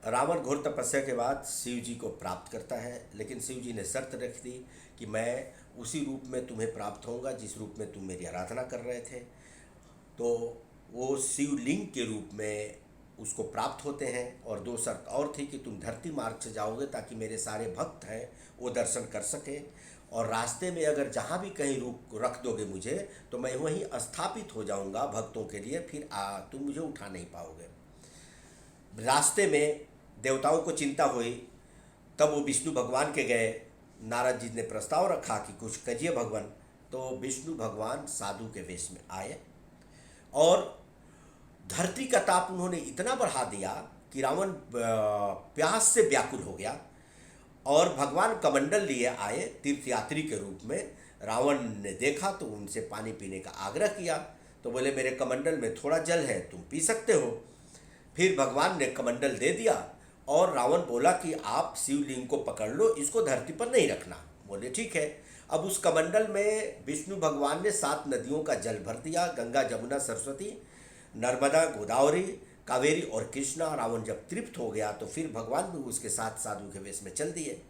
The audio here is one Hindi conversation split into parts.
रावण घोर तपस्या के बाद शिव जी को प्राप्त करता है, लेकिन शिव जी ने शर्त रख दी कि मैं उसी रूप में तुम्हें प्राप्त होऊंगा जिस रूप में तुम मेरी आराधना कर रहे थे। तो वो शिवलिंग के रूप में उसको प्राप्त होते हैं। और दो शर्त और थी कि तुम धरती मार्ग से जाओगे ताकि मेरे सारे भक्त हैं वो दर्शन कर सकें, और रास्ते में अगर जहाँ भी कहीं रुक रख दोगे मुझे तो मैं वहीं स्थापित हो जाऊंगा भक्तों के लिए, फिर तुम मुझे उठा नहीं पाओगे। रास्ते में देवताओं को चिंता हुई, तब वो विष्णु भगवान के गए। नारद जी ने प्रस्ताव रखा कि कुछ करिए भगवान। तो विष्णु भगवान साधु के वेश में आए और धरती का ताप उन्होंने इतना बढ़ा दिया कि रावण प्यास से व्याकुल हो गया। और भगवान कमंडल लिए आए तीर्थयात्री के रूप में। रावण ने देखा तो उनसे पानी पीने का आग्रह किया, तो बोले मेरे कमंडल में थोड़ा जल है, तुम पी सकते हो। फिर भगवान ने कमंडल दे दिया और रावण बोला कि आप शिवलिंग को पकड़ लो, इसको धरती पर नहीं रखना। बोले ठीक है। अब उस कमंडल में विष्णु भगवान ने 7 नदियों का जल भर दिया, गंगा जमुना सरस्वती नर्मदा गोदावरी कावेरी और कृष्णा। रावण जब तृप्त हो गया तो फिर भगवान भी उसके साथ साधु के वेश में चल दिए।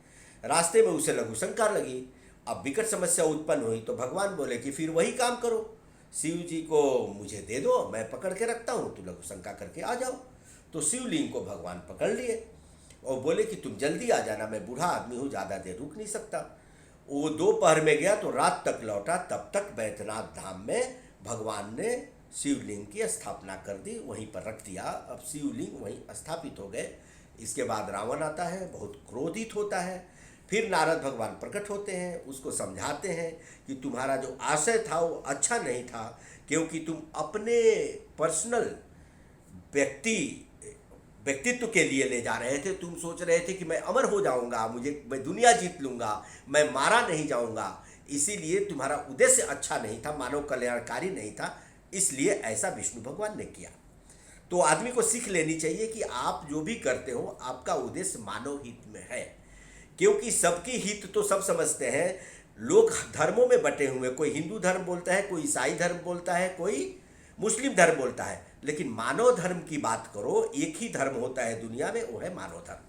रास्ते में उसे लघु शंका लगी। अब विकट समस्या उत्पन्न हुई तो भगवान बोले कि फिर वही काम करो, शिव जी को मुझे दे दो, मैं पकड़ के रखता हूँ, तो लघु शंका करके आ जाओ। तो शिवलिंग को भगवान पकड़ लिए और बोले कि तुम जल्दी आ जाना, मैं बूढ़ा आदमी हूँ, ज़्यादा देर रुक नहीं सकता। वो दोपहर में गया तो रात तक लौटा, तब तक बैद्यनाथ धाम में भगवान ने शिवलिंग की स्थापना कर दी, वहीं पर रख दिया। अब शिवलिंग वहीं स्थापित हो गए। इसके बाद रावण आता है, बहुत क्रोधित होता है। फिर नारद भगवान प्रकट होते हैं, उसको समझाते हैं कि तुम्हारा जो आशय था वो अच्छा नहीं था, क्योंकि तुम अपने पर्सनल व्यक्ति व्यक्तित्व के लिए ले जा रहे थे। तुम सोच रहे थे कि मैं अमर हो जाऊंगा, मैं दुनिया जीत लूंगा, मैं मारा नहीं जाऊंगा। इसीलिए तुम्हारा उद्देश्य अच्छा नहीं था, मानव कल्याणकारी नहीं था, इसलिए ऐसा विष्णु भगवान ने किया। तो आदमी को सीख लेनी चाहिए कि आप जो भी करते हो आपका उद्देश्य मानव हित में है, क्योंकि सबकी हित तो सब समझते हैं। लोग धर्मों में बटे हुए, कोई हिंदू धर्म बोलता है, कोई ईसाई धर्म बोलता है, कोई मुस्लिम धर्म बोलता है, लेकिन मानव धर्म की बात करो, एक ही धर्म होता है दुनिया में, वो है मानव धर्म।